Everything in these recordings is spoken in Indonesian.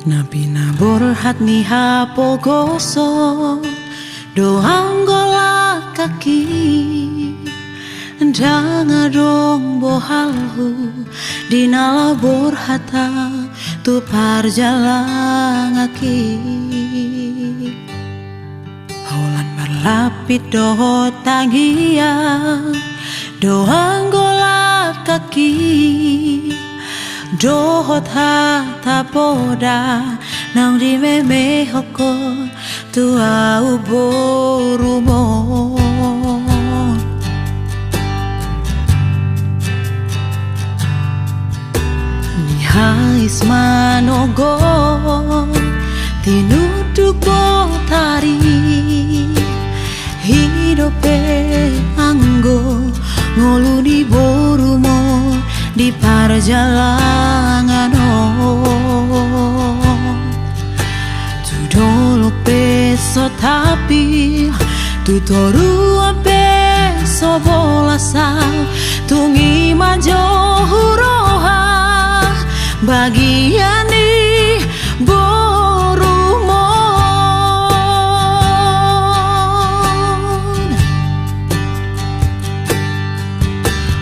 Nabi nabur hat ni hapo goso doang gola kaki Ndanga dong bohalhu dinala burhata tu parjalangaki Holan berlapit doho tangia doang gola kaki Dohot hata poda nang di meme hoko tua uborumo Nihais manogo tinudu tari hidope anggo ngolu di borumo di parjalangan tu dolok beso tapi tu toru beso bolasa tungi majo huroha bagian di borumon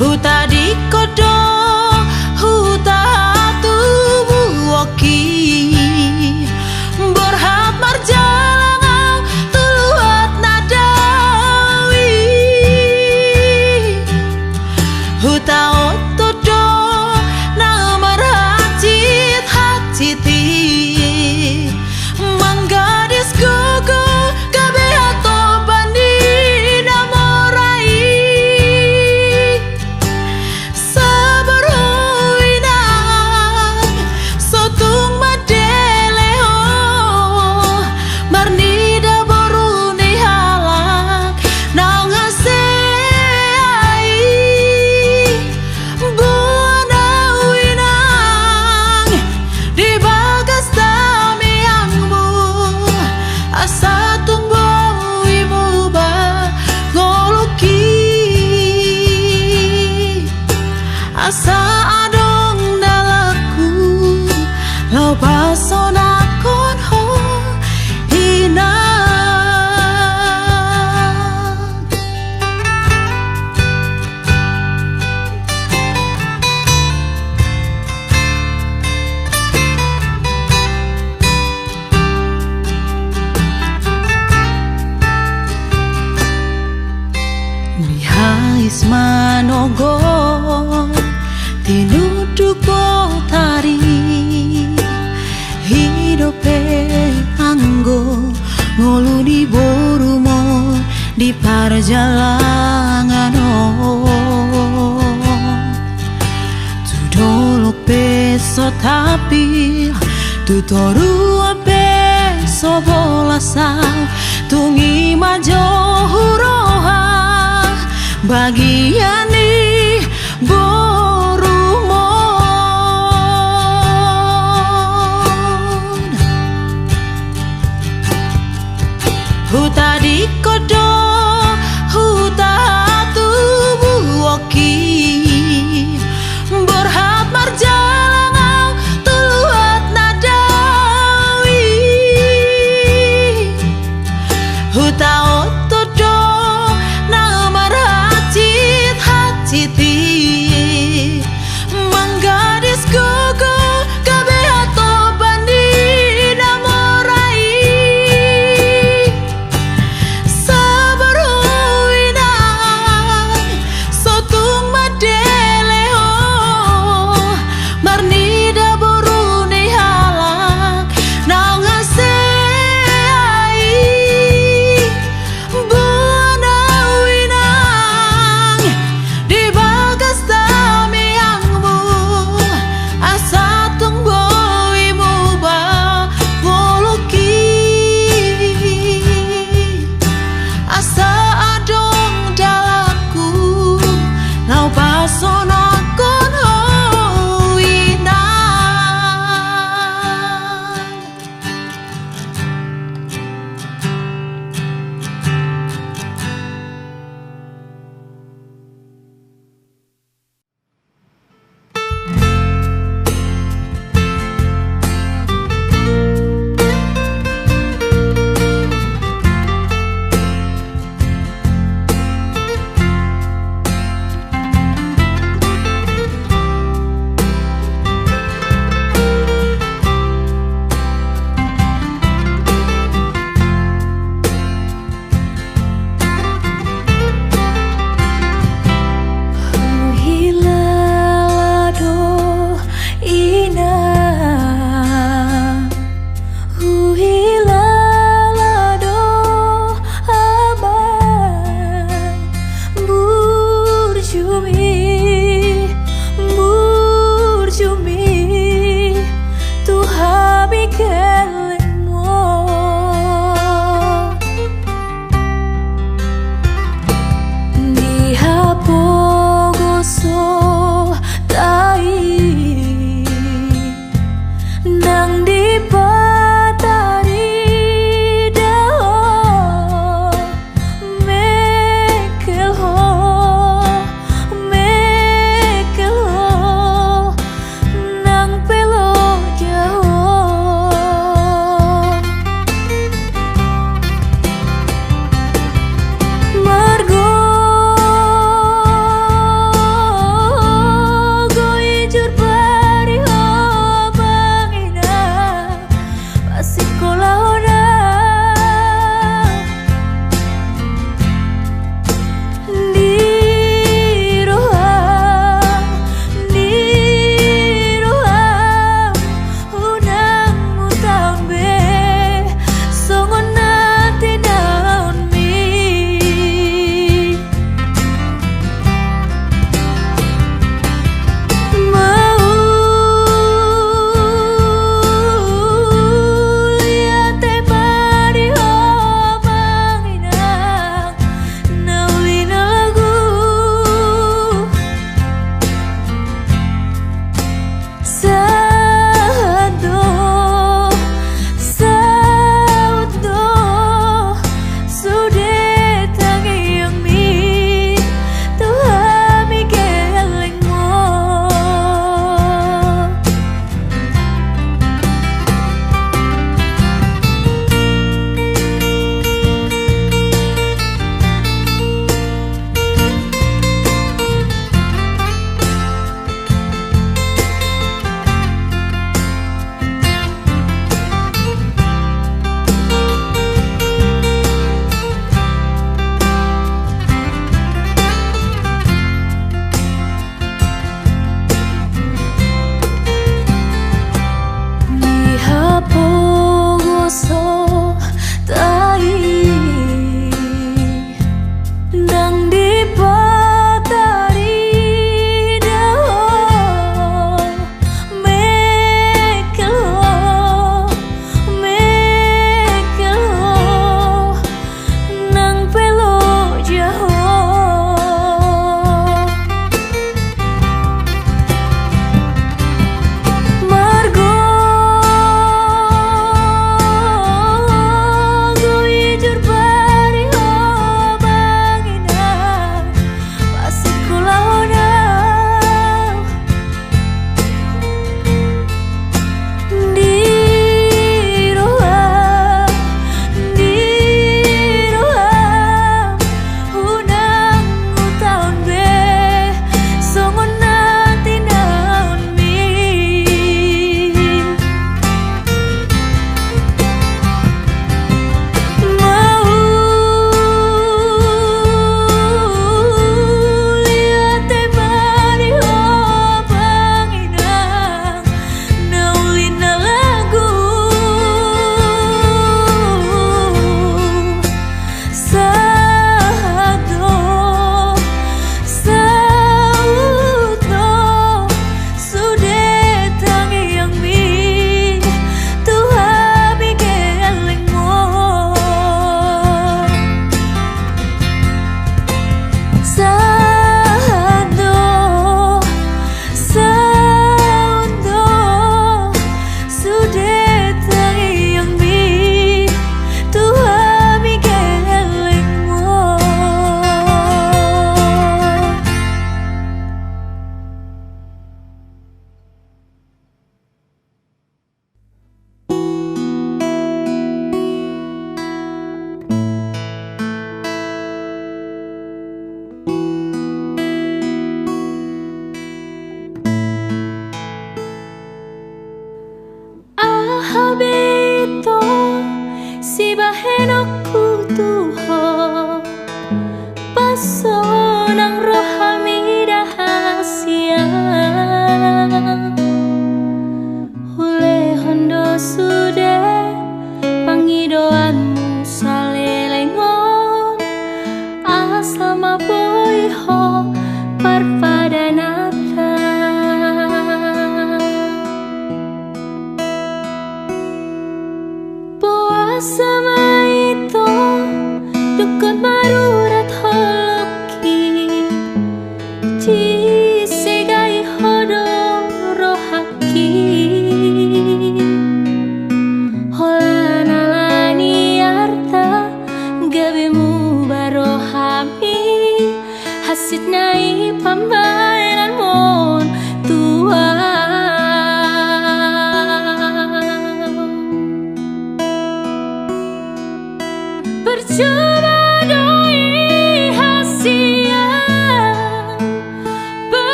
huta di kodo berhap marjalangau tuluat nadawi huta otodo namar hacit haciti manggadis gogo kabe ato bandi namorai Asa adong dalaku lau basona konho hina Nihais manogo tinudu tari hidope anggo ngolu di borumo di parjalangan tu dolok beso tapi tu toru beso bolasa tungi majo huroha bagian di huta di kodo huta tubuh oki berhap marjalangau tuluat nadawi huta otodo namar hacit haciti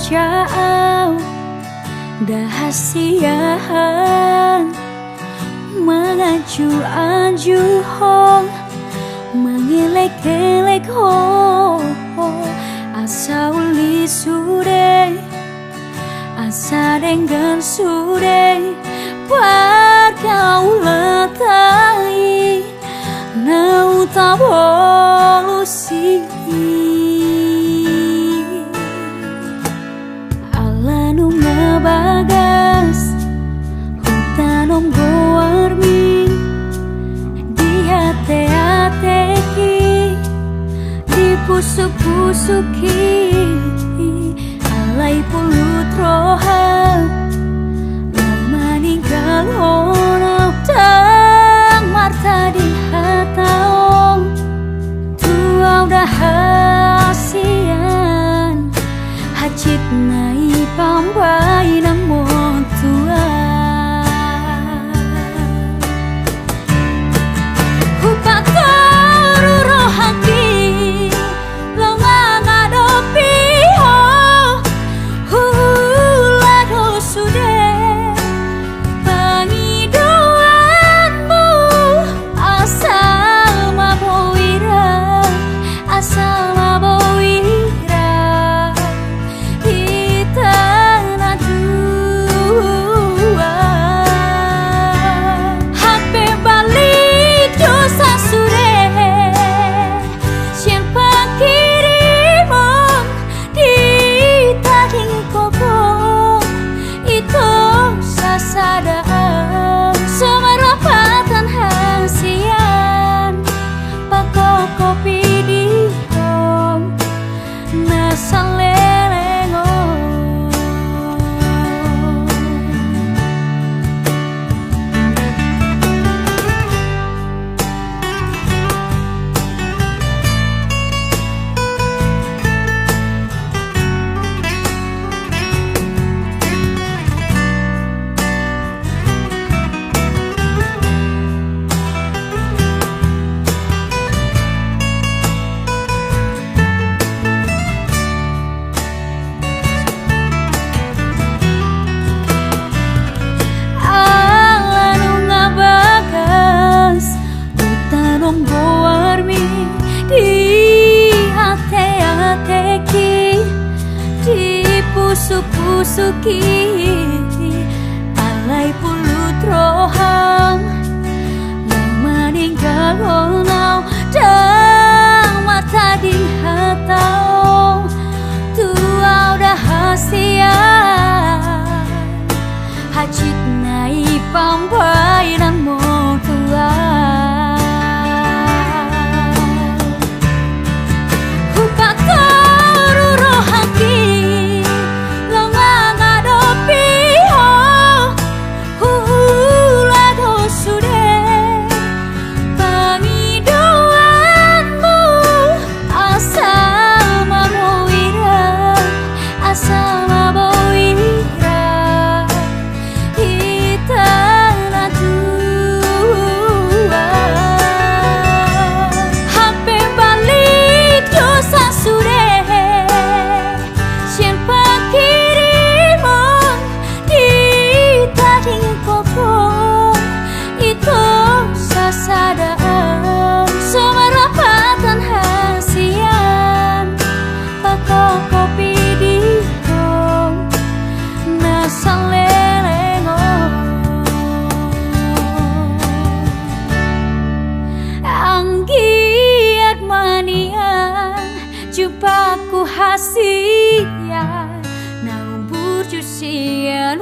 jauh dahasiahan mengacu-acu hong mengelek-elek ho asa uli sude asa dengan sude pergaulan tai nau tabolusi alanu ngabagas hutanom goarmi di hati-hatiki di pusuk-pusuki alai pulut roha maninggal honau tang marta di hataong tuau dahasian pusuki alai pulut rohang yang meninggal onau dan mata di hatau tua udah hasia hajit nai pambai dan motua hasia nau burjusian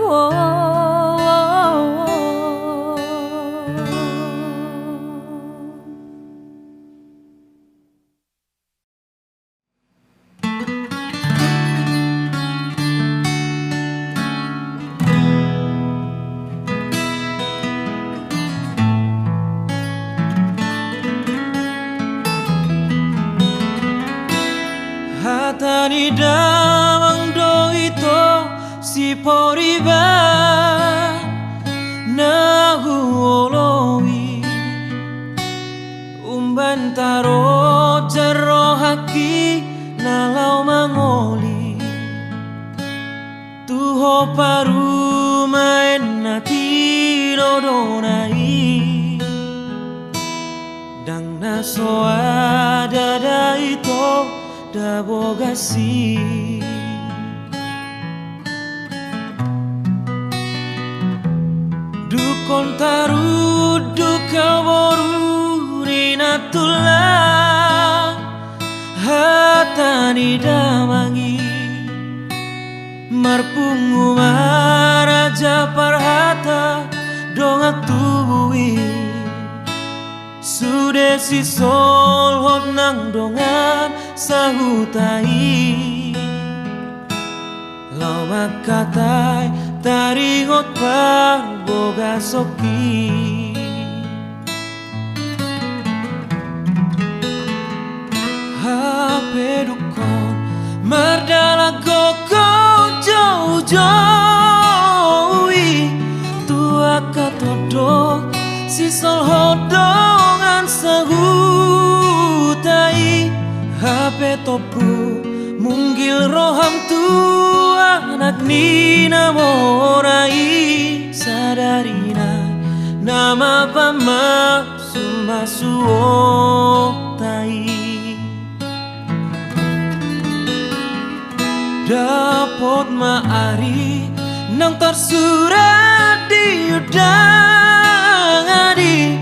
Hatani damang do ito si poriba na huolowi umban taro jaro haki nalau mangoli tuho paru maen nati dodonai dang naso ada ito dabogasi dukon taru duka boru rina tulang hatani damangi marpungu maraja parhata donga tubui sude si sol hot nang dongan sahutai lau makatai taringot par boga soki hape dukon mardala goko jauh-jauhi tua katodok si sol hot dongan sahutai hape topu munggil roham tu anak nina morai sadarina nama pama sumba suotai dapot maari nang tersurat di udang adi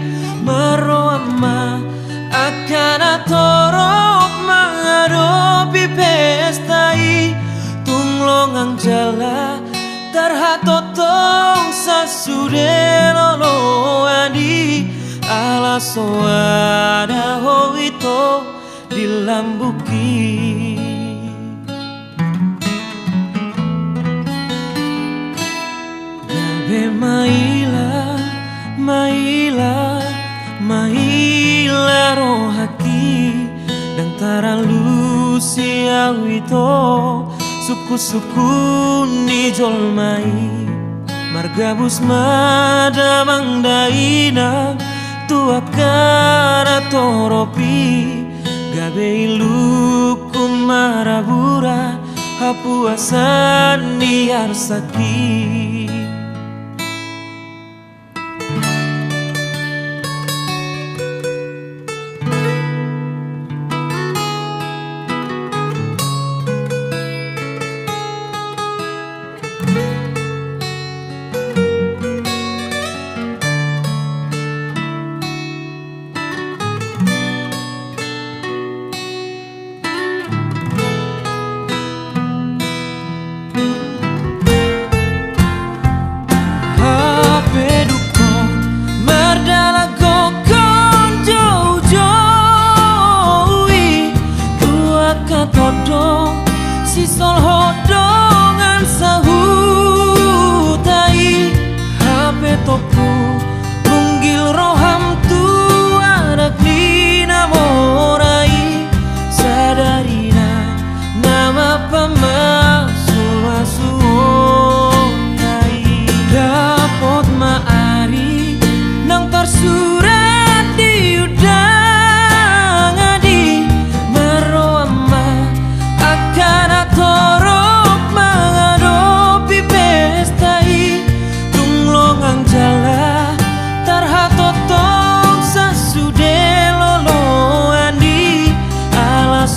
meroama akan atorok menghadapi pestai tunglongang jala terhatotong sasude lolo adi ala soada hoito dilambuki gabe maila rohaki dan taralu siang itu suku-suku ni jolmai margabus madamang daina tuakara toropi gabe ilukum marabura hapuasan niar sakit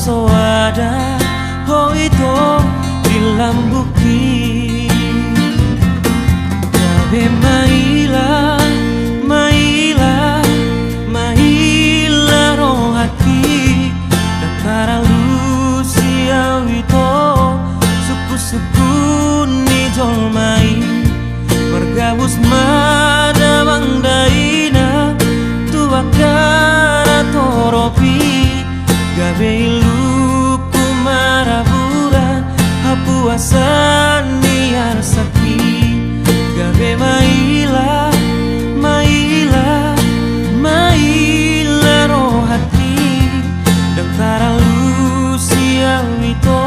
so ada ho itu di lambuki gabe maila maila maila rohaki dakara lusia wito suku-suku ni jolmai bergabus madamang daina tuakara toropi gabe iluku marabura hapuasan niar sakti gabe maila maila maila rohati dakara lusia wito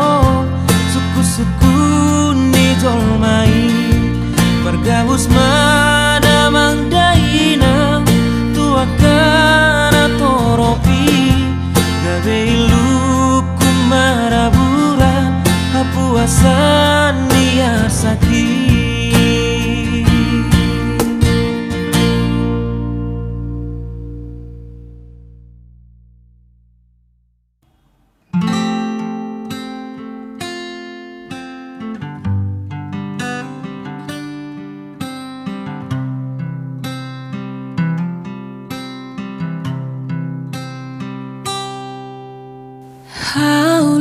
suku-suku ni jolmai bergabus madamang daina tuakara toropi gabe iluku marabura hapuasan niar sakti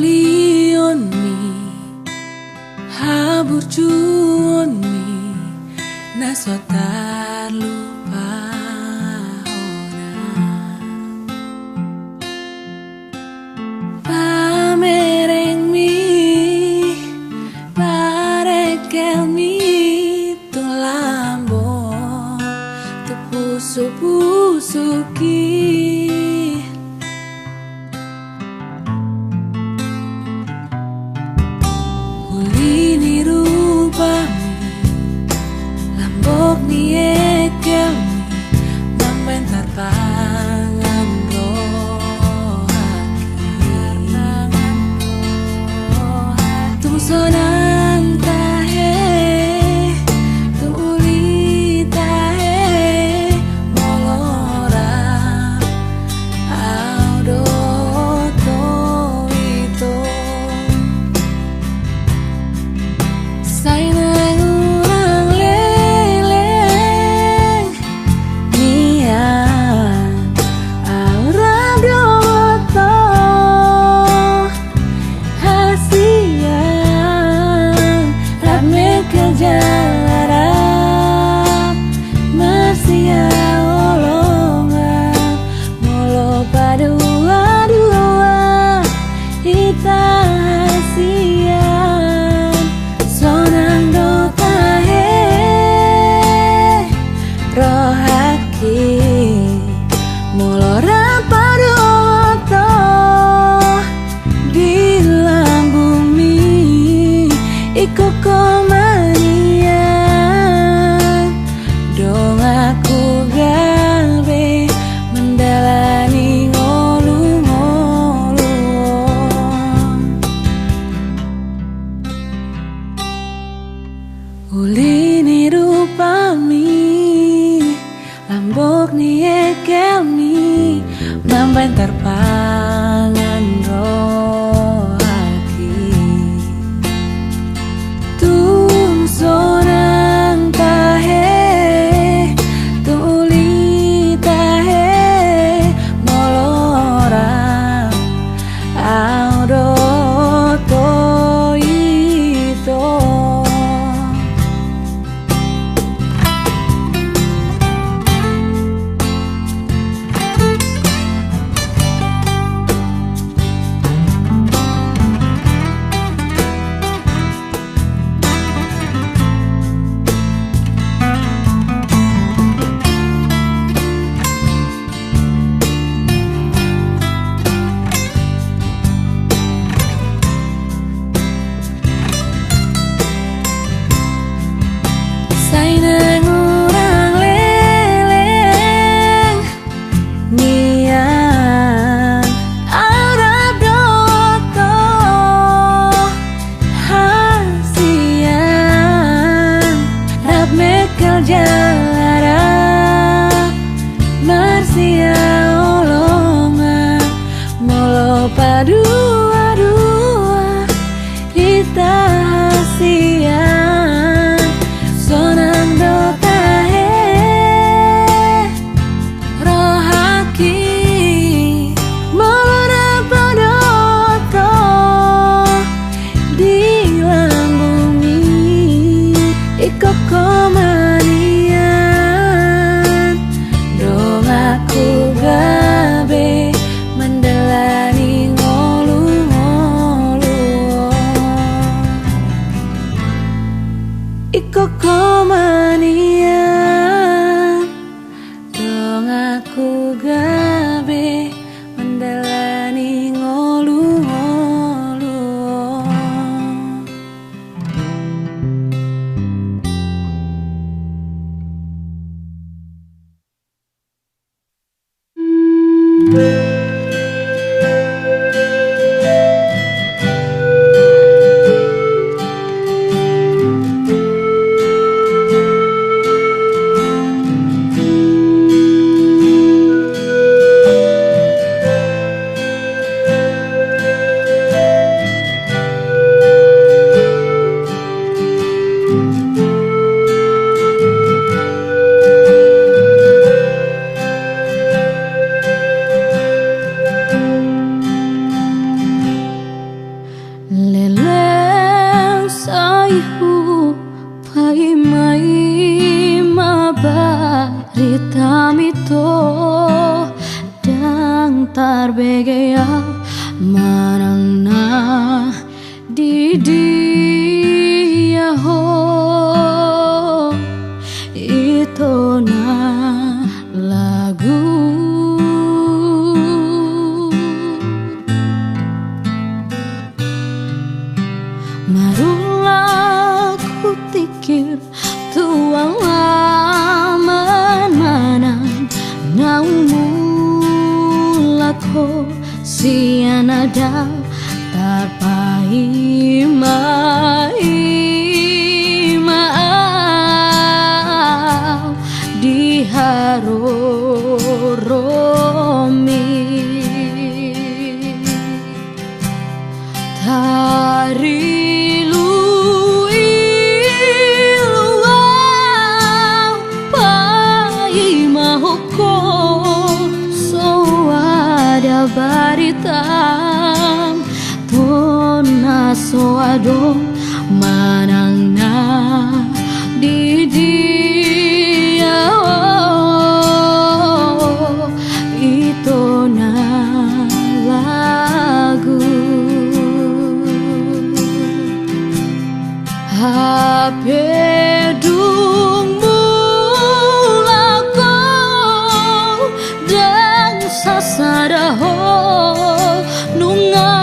Haulioni haburjuoni nasotar lupa pamereng mi parekel mi tulambo tepusu-pusuki Ulini rupami lambok ni ekelmi membentar tangan rohaki tumsonang tahe tuuli tahe molora audo toito Sainang ulang leleng nian aura doto hasia ihu pai mai mabarita mito dang tarbegaya manang na di dia ho itu na lagu marulah ku tikir tuang laman manang naumulako sianada tarpai maau di haroromi tari luiluau pai mahoko so ada baritam tona so ado manang na di dia oh, itu na lagu hapedung mulako dan sasaraho nunga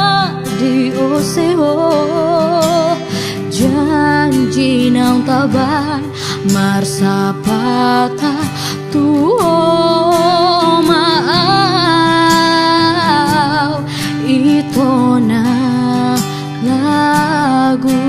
di oseo janji nang taban marsapata tuo maau itu na lagu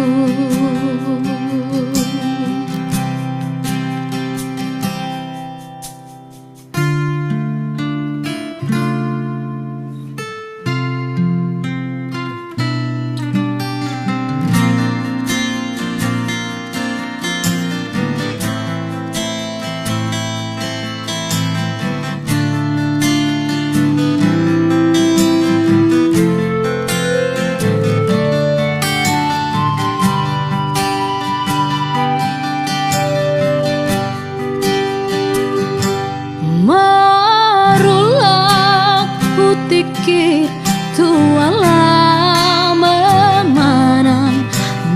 marulah ku tikir tuang laman manang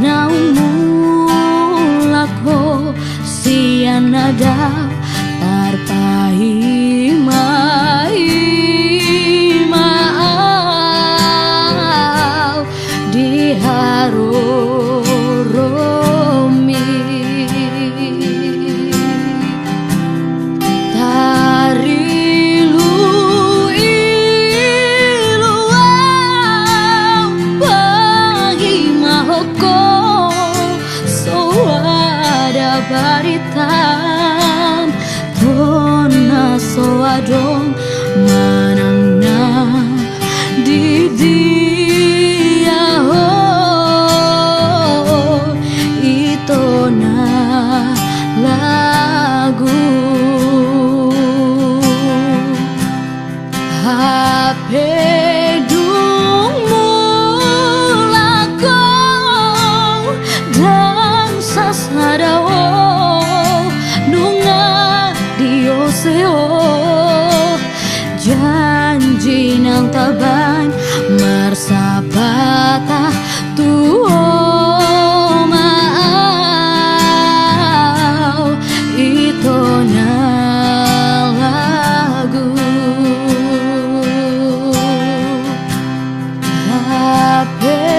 naumulako sianada tarpai maau di haroromi tari luiluau pai mahoko so ada baritam tona so adong manang na di dia oh, itu na lagu hapedung mulako dan sasarao nunga di oseo janji nang taban marsapata tuo maau itu na lagu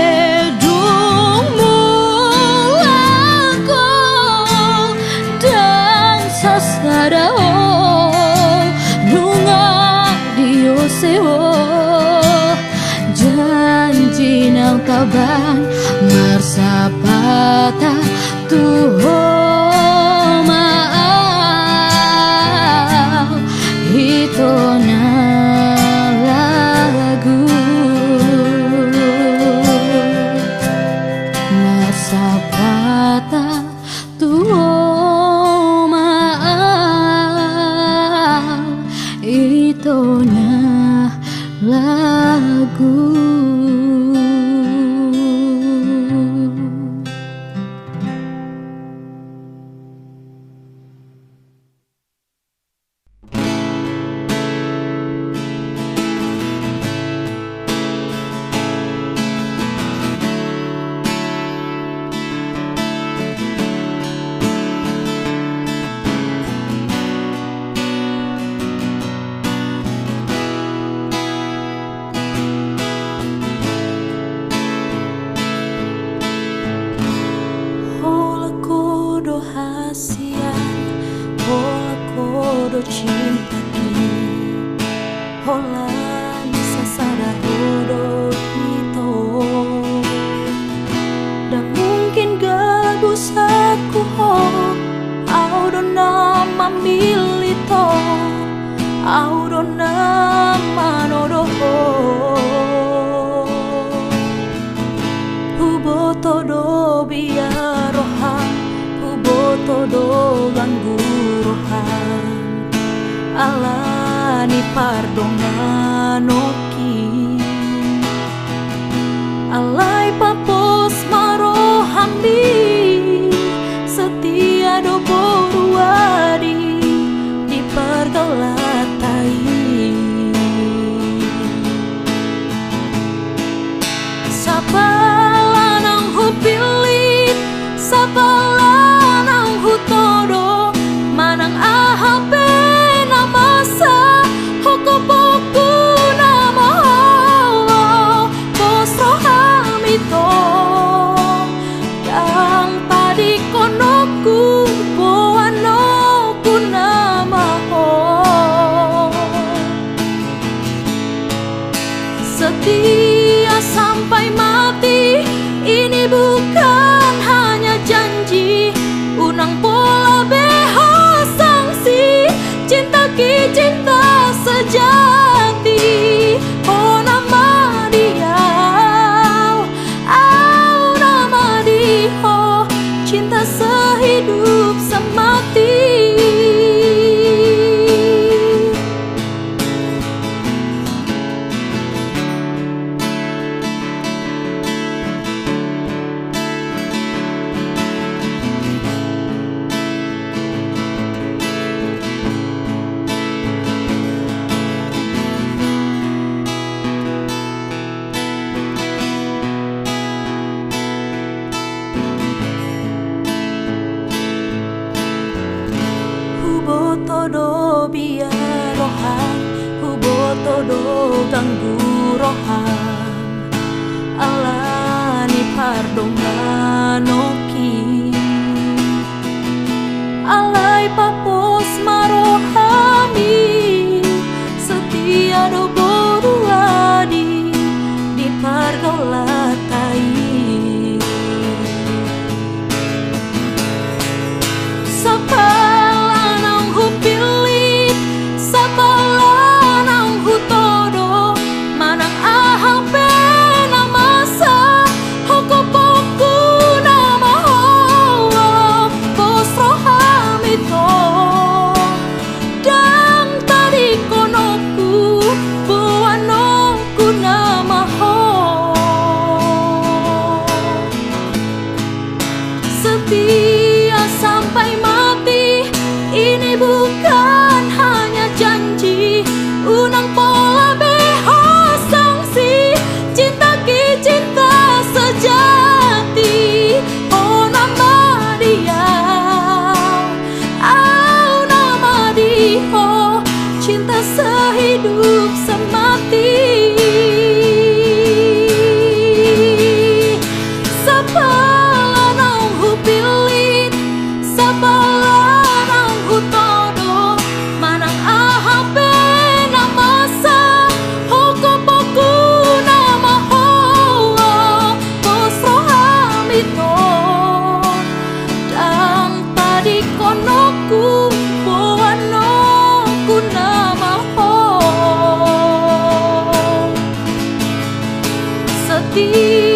hapedung mulako dan sasarao nunga di oseo janji nang taban marsapata tuho maau itu na lagu marsapata tuho maau itu na lagu. alani pardonganoki alai papos marohamdi setia do boruadi di pergolatai sabalanang hupilit sabalanang hutodo manang ahape namasa hokopoku nama bos rohamito yang tadi konoku boanoku nama setia sampai mati. Ini bukan hanya janji, unang pola beho sangsi, cinta ki cinta sejati. Oh nama dia, oh nama dia, cinta sehidup semati. Hubotodo biar rohan, hubotodo ganggu rohan, alani pardonganoki, alai papos marohami, setia do boruadi di pargolatai. Sabalanang hupilit, sabalanang hutodo, manang ahape namasa hokopoku nama bos rohamito dan tadi konoku buanoku nama setia sampai mati. Ini bukan hanya janji, unang pola beho sangsi, cinta ki cinta sejati. Oh nama dia, oh nama dia, cinta sehidup semati. Sabalanang hupilit, sabalanang hutodo, manang ahape namasa hokopoku nama bos rohamito dan tadi konoku boanoku nama setia